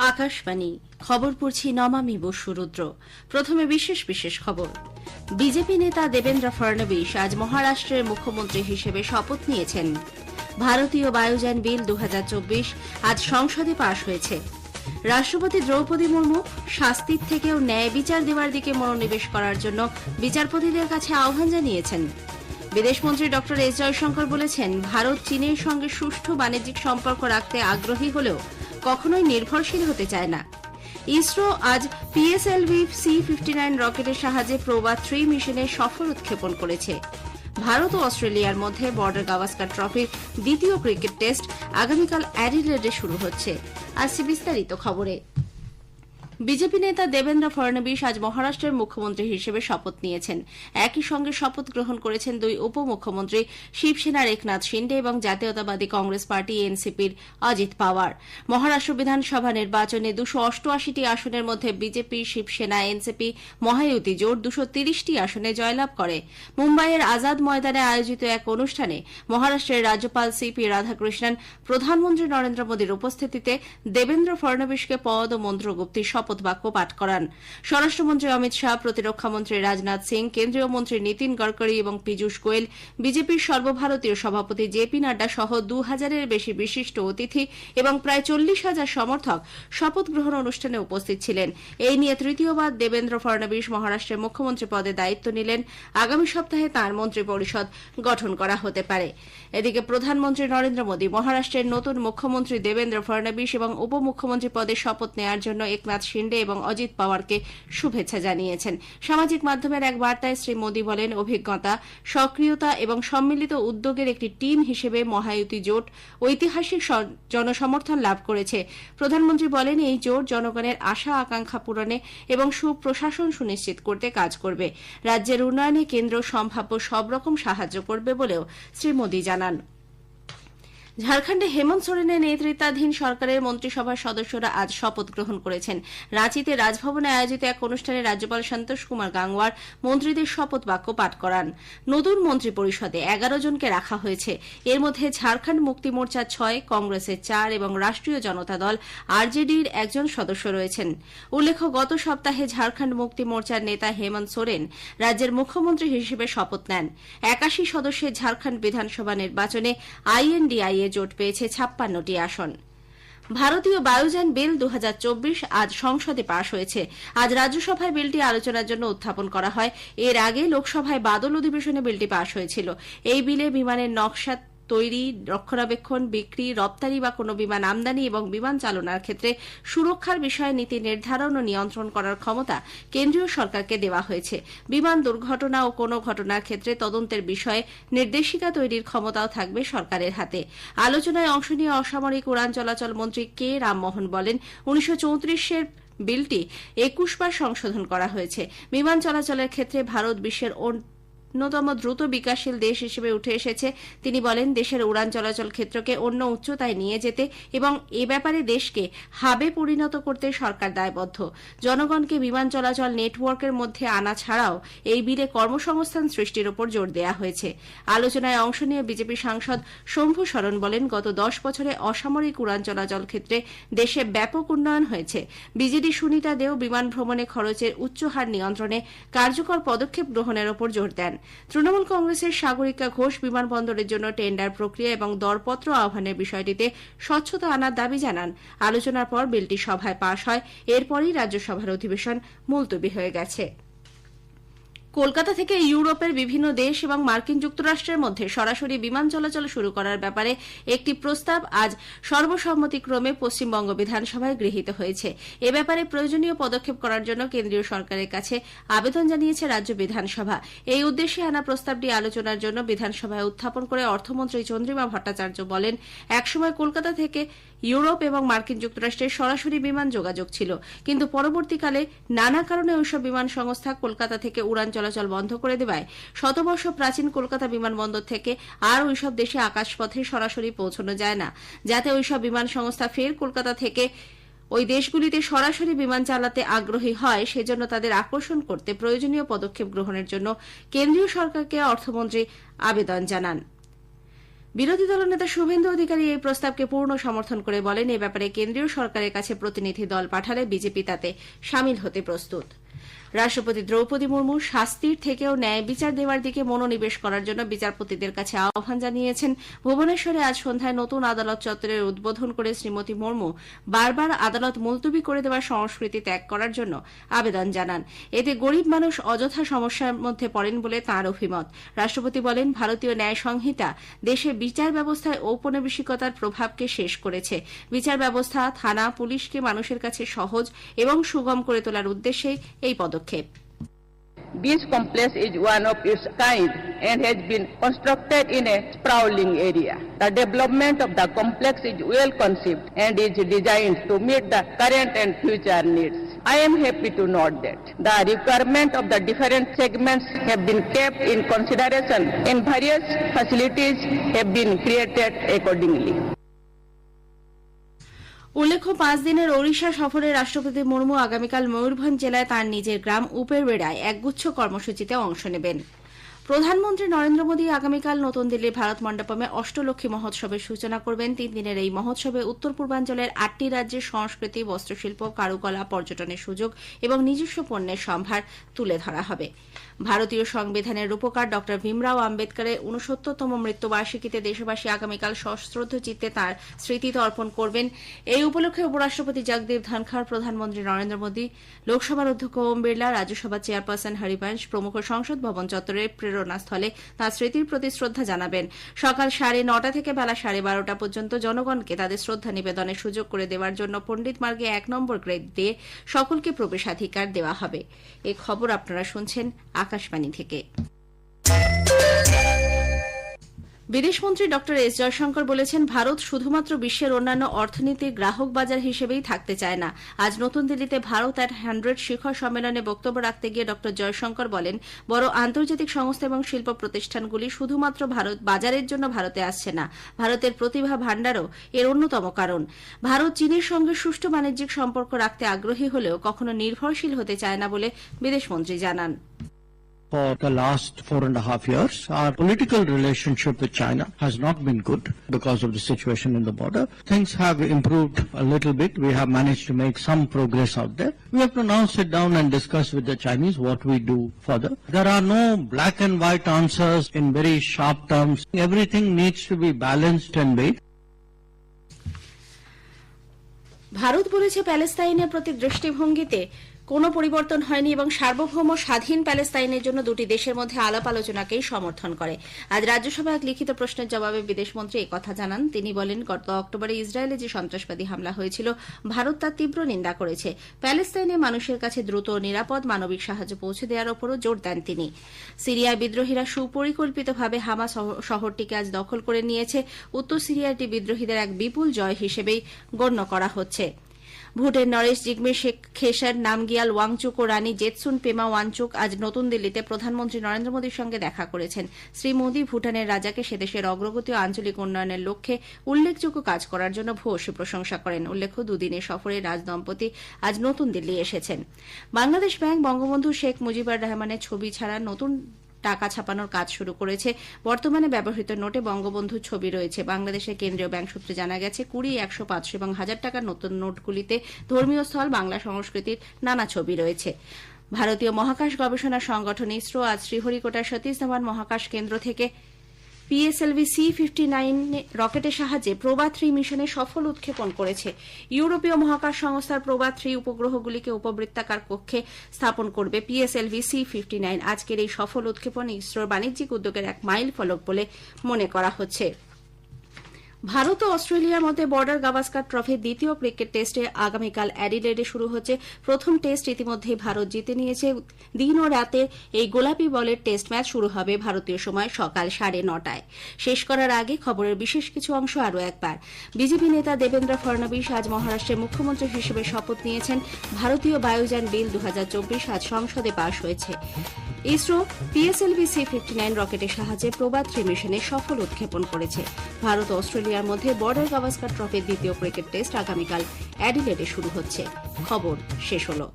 আকাশবাণী খবর পড়ছি নমামি বসু রুদ্র। প্রথমে বিশেষ বিশেষ খবর। বিজেপি নেতা দেবেন্দ্র ফড়নবিস আজ মহারাষ্ট্রের মুখ্যমন্ত্রী হিসেবে শপথ নিয়েছেন। ভারতীয় বায়ুযান বিল 2024 আজ সংসদে পাশ হয়েছে। রাষ্ট্রপতি দ্রৌপদী মুর্মু শাস্তির থেকেও ন্যায় বিচার দেওয়ার দিকে মনোনিবেশ করার জন্য বিচারপতিদের কাছে আহ্বান জানিয়েছেন। বিদেশমন্ত্রী ড এস জয়শঙ্কর বলেছেন, ভারত চীনের সঙ্গে সুষ্ঠু বাণিজ্যিক সম্পর্ক রাখতে আগ্রহী হলেও কখনোই নির্ভরশীল হতে চায় না। ইসরো আজ পিএসএলভি C-59 রকেটের সাহায্যে প্রোবা 3 মিশনে সফল উৎক্ষেপণ করেছে। ভারত ও অস্ট্রেলিয়ার মধ্যে বর্ডার গাভাস্কার ট্রফির দ্বিতীয় ক্রিকেট টেস্ট আগামীকাল অ্যাডিলেডে শুরু হচ্ছে। আসছে বিস্তারিত খবরে। বিজেপি নেতা দেবেন্দ্র ফড়নবিস আজ মহারাষ্ট্রের মুখ্যমন্ত্রী হিসেবে শপথ নিয়েছেন। একই সঙ্গে শপথ গ্রহণ করেছেন দুই উপমুখ্যমন্ত্রী শিবসেনার একনাথ শিন্ডে এবং জাতীয়তাবাদী কংগ্রেস পার্টি এনসিপির অজিত পাওয়ার। মহারাষ্ট্র বিধানসভা নির্বাচনে 288টি আসনের মধ্যে বিজেপি, শিবসেনা, এনসিপি মহায়ুতি জোট 230টি আসনে জয়লাভ করে। মুম্বাইয়ের আজাদ ময়দানে আয়োজিত এক অনুষ্ঠানে মহারাষ্ট্রের রাজ্যপাল সিপি রাধাকৃষ্ণন প্রধানমন্ত্রী নরেন্দ্র মোদীর উপস্থিতিতে দেবেন্দ্র ফড়নবিসকে পদ ও মন্ত্রগুপ্তির শপথ বাক্য পাঠ করান। স্বরাষ্ট্রমন্ত্রী অমিত শাহ, প্রতিরক্ষামন্ত্রী রাজনাথ সিং, কেন্দ্রীয় মন্ত্রী নীতিন গডকরি এবং পীযূষ গোয়েল, বিজেপির সর্বভারতীয় সভাপতি জেপি নাড্ডা সহ 2000-এর বেশি বিশিষ্ট অতিথি এবং প্রায় 40,000 সমর্থক শপথ গ্রহণ অনুষ্ঠানে উপস্থিত ছিলেন। এই নিয়ে তৃতীয়বার দেবেন্দ্র ফড়নবিস মহারাষ্ট্রের মুখ্যমন্ত্রী পদে দায়িত্ব নিলেন। আগামী সপ্তাহে তাঁর মন্ত্রী পরিষদ গঠন করা হতে পারে। এদিকে প্রধানমন্ত্রী নরেন্দ্র মোদী মহারাষ্ট্রের নতুন মুখ্যমন্ত্রী দেবেন্দ্র ফড়নবিস এবং উপমুখ্যমন্ত্রী পদে শপথ নেওয়ার জন্য একনাথ শিন্ডে এবং অজিত পাওয়ারকে শুভেচ্ছা জানিয়েছেন। সামাজিক মাধ্যমের এক বার্তায় শ্রী মোদী বলেন, অভিজ্ঞতা, সক্রিয়তা এবং সম্মিলিত উদ্যোগের একটি টিম হিসেবে মহায়ুতি জোট ঐতিহাসিক জনসমর্থন লাভ করেছে। প্রধানমন্ত্রী বলেন, এই জোট জনগণের আশা আকাঙ্ক্ষা পূরণে এবং সুপ্রশাসন সুনিশ্চিত করতে কাজ করবে। রাজ্যের উন্নয়নে কেন্দ্র সম্ভাব্য সব রকম সাহায্য করবে বলেও শ্রী মোদী জানান। ঝাড়খণ্ডে হেমন্ত সোরেনের নেতৃত্বাধীন সরকারের মন্ত্রিসভার সদস্যরা আজ শপথ গ্রহণ করেছেন। রাঁচিতে রাজভবনে আয়োজিত এক অনুষ্ঠানে রাজ্যপাল সন্তোষ কুমার গাংওয়ার মন্ত্রীদের শপথ বাক্য পাঠ করান। নতুন মন্ত্রী পরিষদে 11 জনকে রাখা হয়েছে। এর মধ্যে ঝাড়খণ্ড মুক্তি মোর্চা 6, কংগ্রেসের 4 এবং রাষ্ট্রীয় জনতা দল আরজেডির 1 জন সদস্য রয়েছেন। উল্লেখ্য, গত সপ্তাহে ঝাড়খণ্ড মুক্তি মোর্চার নেতা হেমন্ত সোরেন রাজ্যের মুখ্যমন্ত্রী হিসেবে শপথ নেন। 81 সদস্যের ঝাড়খণ্ড বিধানসভা নির্বাচনে আইএনডিআইএ জোট পেয়েছে 56টি আসন। ভারতীয় বায়ুযান বিল 2024 আজ সংসদে পাশ হয়েছে। আজ রাজ্যসভায় বিলটি আলোচনার জন্য উত্থাপন করা হয়। এর আগে লোকসভায় বাদল অধিবেশনে বিলটি পাশ হয়েছিল। এই বিলে বিমানের নকশা তৈরি, রক্ষণাবেক্ষণ, বিক্রি, রপ্তানি বা কোনো বিমান আমদানি এবং বিমান চালনার ক্ষেত্রে সুরক্ষার বিষয়ে নীতি নির্ধারণ ও নিয়ন্ত্রণ করার ক্ষমতা কেন্দ্রীয় সরকারকে দেওয়া হয়েছে। বিমান দুর্ঘটনা ও কোনো ঘটনার ক্ষেত্রে তদন্তের বিষয়ে নির্দেশিকা তৈরির ক্ষমতাও থাকবে সরকারের হাতে। আলোচনায় অংশ নিয়ে অসামরিক উড়ান চলাচল মন্ত্রী কে রামমোহন বলেন, 1934-এর বিলটি 21 বার সংশোধন করা হয়েছে। বিমান চলাচলের ক্ষেত্রে ভারত বিশ্বের অন্যতম দ্রুত বিকাশশীল দেশ হিসেবে উঠে এসেছে। তিনি বলেন, দেশের উড়ান চলাচল ক্ষেত্রকে অন্য উচ্চতায় নিয়ে যেতে এবং এ ব্যাপারে দেশকে হাবে পরিণত করতে সরকার দায়বদ্ধ। জনগণকে বিমান চলাচল নেটওয়ার্কের মধ্যে আনা ছাড়াও এই বিলে কর্মসংস্থান সৃষ্টির উপর জোর দেওয়া হয়েছে। আলোচনায় অংশ নিয়ে বিজেপি সাংসদ শম্ভু সরণ বলেন, গত 10 বছরে অসামরিক উড়ান চলাচল ক্ষেত্রে দেশে ব্যাপক উন্নয়ন হয়েছে। বিজেডি সুনিতা দেও বিমান ভ্রমণে খরচের উচ্চ হার নিয়ন্ত্রণে কার্যকর পদক্ষেপ গ্রহণের উপর জোর দেন। তৃণমূল কংগ্রেসের সাগরিকা ঘোষ বিমানবন্দরের জন্য টেন্ডার প্রক্রিয়া এবং দরপত্র আহ্বানের বিষয়টিতে স্বচ্ছতা আনার দাবি জানান। আলোচনার পর বিলটি সভায় পাশ হয়। এরপরই রাজ্যসভার অধিবেশন মুলতবি হয়ে গেছে। কলকাতা থেকে ইউরোপের বিভিন্ন দেশ এবং মার্কিন যুক্তরাষ্ট্রের মধ্যে সরাসরি বিমান চলাচল শুরু করার ব্যাপারে একটি প্রস্তাব আজ সর্বসম্মতিক্রমে পশ্চিমবঙ্গ বিধানসভায় গৃহীত হয়েছে। এ ব্যাপারে প্রয়োজনীয় পদক্ষেপ করার জন্য কেন্দ্রীয় সরকারের কাছে আবেদন জানিয়েছে রাজ্য বিধানসভা। এই উদ্দেশ্যে আনা প্রস্তাবটি আলোচনার জন্য বিধানসভায় উত্থাপন করে অর্থমন্ত্রী চন্দ্রিমা ভট্টাচার্য বলেন, একসময় কলকাতা থেকে ইউরোপ এবং মার্কিন যুক্তরাষ্ট্রের সরাসরি বিমান যোগাযোগ ছিল, কিন্তু পরবর্তীকালে নানা কারণে ওইসব বিমান সংস্থা কলকাতা থেকে উড়ান চলাচল বন্ধ করে দেওয়ায় শতবর্ষ প্রাচীন কলকাতা বিমানবন্দর থেকে আর ওইসব দেশে আকাশপথে সরাসরি পৌঁছানো যায় না। যাতে ওইসব বিমান সংস্থা ফের কলকাতা থেকে ওই দেশগুলিতে সরাসরি বিমান চালাতে আগ্রহী হয়, সেজন্য তাদের আকর্ষণ করতে প্রয়োজনীয় পদক্ষেপ গ্রহণের জন্য কেন্দ্রীয় সরকারকে অর্থমন্ত্রী আবেদন জানান। বিরোধী দলনেতা শুভেন্দু অধিকারী এই প্রস্তাবকে পূর্ণ সমর্থন করে বলেন, এ ব্যাপারে কেন্দ্রীয় সরকারের কাছে প্রতিনিধি দল পাঠালে বিজেপি তাতে সামিল হতে প্রস্তুত। রাষ্ট্রপতি দ্রৌপদী মুর্মু শাস্তির থেকেও ন্যায় বিচার দেওয়ার দিকে মনোনিবেশ করার জন্য বিচারপতিদের কাছে আহ্বান জানিয়েছেন। ভুবনেশ্বরে আজ সন্ধ্যায় নতুন আদালত চত্বরের উদ্বোধন করে শ্রীমতী মুর্মু বারবার আদালত মুলতুবি করে দেওয়ার সংস্কৃতি ত্যাগ করার জন্য আবেদন জানান। এতে গরিব মানুষ অযথা সমস্যার মধ্যে পড়েন বলে তাঁর অভিমত। রাষ্ট্রপতি বলেন, ভারতীয় ন্যায় সংহিতা দেশে বিচার ব্যবস্থায় ঔপনিবেশিকতার প্রভাবকে শেষ করেছে। বিচার ব্যবস্থা, থানা, পুলিশকে মানুষের কাছে সহজ এবং সুগম করে তোলার উদ্দেশ্যেই এই পদক্ষেপ। This complex is one of its kind and has been constructed in a sprawling area. The development of the complex is well conceived and is designed to meet the current and future needs. I am happy to note that the requirement of the different segments have been kept in consideration and various facilities have been created accordingly. উল্লেখ্য, 5 দিনের ওড়িশা সফরে রাষ্ট্রপতি মুর্মু আগামীকাল ময়ূরভঞ্জ জেলায় তাঁর নিজের গ্রাম উপেরবেড়ায় একগুচ্ছ কর্মসূচিতে অংশ নেবেন। প্রধানমন্ত্রী নরেন্দ্র মোদী আগামীকাল নতুন দিল্লির ভারত মণ্ডপমে অষ্টলক্ষ্মী মহোৎসবের সূচনা করবেন। 3 দিনের এই মহোৎসবে উত্তর পূর্বাঞ্চলের 8টি রাজ্যের সংস্কৃতি, বস্ত্রশিল্প, কারুকলা, পর্যটনের সুযোগ এবং নিজস্ব পণ্যের সম্ভার তুলে ধরা হবে। ভারতীয় সংবিধানের রূপকার ড ভীমরাও আম্বেদকরের 69তম মৃত্যুবার্ষিকীতে দেশবাসী আগামীকাল সশ্রদ্ধ চিত্তে তাঁর স্মৃতি তর্পণ করবেন। এই উপলক্ষে উপরাষ্ট্রপতি জগদীপ ধনখড়, প্রধানমন্ত্রী নরেন্দ্র মোদী, লোকসভার অধ্যক্ষ ওম বিড়লা, রাজ্যসভার চেয়ারপারসন হরিবংশ প্রমুখ সংসদ ভবন চত্বরের প্রেরণাস্থলে তাঁর স্মৃতির প্রতি শ্রদ্ধা জানাবেন। সকাল 9:30 থেকে বেলা 12:30 পর্যন্ত জনগণকে তাদের শ্রদ্ধা নিবেদনের সুযোগ করে দেওয়ার জন্য পণ্ডিত মার্গে 1 নম্বর গ্রেড দিয়ে সকলকে প্রবেশাধিকার দেওয়া হবে। এই খবর আপনারা শুনছেন আকাশবাণী থেকে। বিদেশমন্ত্রী ড এস জয়শঙ্কর বলেছেন, ভারত শুধুমাত্র বিশ্বের অন্যান্য অর্থনীতির গ্রাহক বাজার হিসেবেই থাকতে চায় না। আজ নতুন দিল্লিতে ভারত অ্যাট 100 শিখর সম্মেলনে বক্তব্য রাখতে গিয়ে ড জয়শঙ্কর বলেন, বড় আন্তর্জাতিক সংস্থা এবং শিল্প প্রতিষ্ঠানগুলি শুধুমাত্র ভারত বাজারের জন্য ভারতে আসছে না, ভারতের প্রতিভা ভাণ্ডারও এর অন্যতম কারণ। ভারত চীনের সঙ্গে সুষ্ঠু বাণিজ্যিক সম্পর্ক রাখতে আগ্রহী হলেও কখনো নির্ভরশীল হতে চায় না বলে বিদেশমন্ত্রী জানান। For the last 4.5 years, our political relationship with China has not been good because of the situation in the border. Things have improved a little bit. We have managed to make some progress out there. We have to now sit down and discuss with the Chinese what we do further. There are no black and white answers in very sharp terms. Everything needs to be balanced and weighed. Bharat বলেছে, প্যালেস্তাইনের প্রতি দৃষ্টিভঙ্গিতে কোনো পরিবর্তন হয়নি এবং সার্বভৌম স্বাধীন প্যালেস্তাইনের জন্য দুটি দেশের মধ্যে আলাপ আলোচনাকেই সমর্থন করে। আজ রাজ্যসভায় এক লিখিত প্রশ্নের জবাবে বিদেশমন্ত্রী এই কথা জানান। তিনি বলেন, গত অক্টোবরে ইসরায়েলে যে সন্ত্রাসবাদী হামলা হয়েছিল, ভারত তার তীব্র নিন্দা করেছে। প্যালেস্তাইনে মানুষের কাছে দ্রুত ও নিরাপদ মানবিক সাহায্য পৌঁছে দেওয়ার ওপরও জোর দেন তিনি। সিরিয়ার বিদ্রোহীরা সুপরিকল্পিতভাবে হামা শহরটিকে আজ দখল করে নিয়েছে। উত্তর সিরিয়ার এটি বিদ্রোহীদের এক বিপুল জয় হিসেবেই গণ্য করা হচ্ছে। ভুটের নরেশ জিগমে শেখ খেসার নামগিয়াল ওয়াংচুক ও রানী জেতসুন পেমা ওয়াংচুক আজ নতুন দিল্লিতে প্রধানমন্ত্রী নরেন্দ্র মোদীর সঙ্গে দেখা করেছেন। শ্রী মোদী ভুটানের রাজাকে সেদেশের অগ্রগতি ও আঞ্চলিক উন্নয়নের লক্ষ্যে উল্লেখযোগ্য কাজ করার জন্য ভূয়সী প্রশংসা করেন। উল্লেখ্য, দুদিনের সফরে রাজদম্পতি আজ নতুন দিল্লি এসেছেন। বাংলাদেশ ব্যাংক বঙ্গবন্ধু শেখ মুজিবুর রহমানের ছবি ছাড়া নতুন টাকা ছাপানোর কাজ শুরু করেছে। বর্তমানে ব্যবহৃত নোটে বঙ্গবন্ধুর ছবি রয়েছে। বাংলাদেশের কেন্দ্রীয় ব্যাংক সূত্রে জানা গেছে, 20, 100, 500 এবং 1000 টাকার নতুন নোটগুলিতে ধর্মীয় স্থল, বাংলা সংস্কৃতির নানা ছবি রয়েছে। ভারতীয় মহাকাশ গবেষণা সংগঠন ইসরো আজ শ্রীহরিকোটার সতীশ ধাওয়ান মহাকাশ কেন্দ্র থেকে PSLV C-59 রকেটের সাহায্যে প্রভা 3 মিশনে সফল উৎক্ষেপণ করেছে। ইউরোপীয় মহাকাশ সংস্থার প্রভা 3 উপগ্রহগুলিকে উপবৃত্তাকার কক্ষে স্থাপন করবে PSLV C-59। আজকের এই সফল উৎক্ষেপণ ইসরোর বাণিজ্যিক উদ্যোগের এক মাইল ফলক বলে মনে করা হচ্ছে। ভারত ও অস্ট্রেলিয়ার মধ্যে বর্ডার গাভাস্কার ট্রফির দ্বিতীয় ক্রিকেট টেস্টে আগামীকাল অ্যাডিলেডে শুরু হচ্ছে। প্রথম টেস্ট ইতিমধ্যেই ভারত জিতে নিয়েছে। দিন ও রাতের এই গোলাপি বলের টেস্ট ম্যাচ শুরু হবে ভারতীয় সময় সকাল 9:30টায়। শেষ করার আগে খবরের বিশেষ কিছু অংশ আরও একবার। বিজেপি নেতা দেবেন্দ্র ফড়নবিশ আজ মহারাষ্ট্রের মুখ্যমন্ত্রী হিসেবে শপথ নিয়েছেন। ভারতীয় বায়ুযান বিল 2024 আজ সংসদে পাশ হয়েছে। ইসরো PSLV C-59 রকেটের সাহায্যে প্রভা 3 মিশনে সফল উৎক্ষেপণ করেছে। ভারত ও অস্ট্রেলিয়ার মধ্যে বর্ডার গাভাস্কার ট্রফির দ্বিতীয় ক্রিকেট টেস্ট আগামীকাল অ্যাডিলেডে শুরু হচ্ছে। খবর শেষ হলো।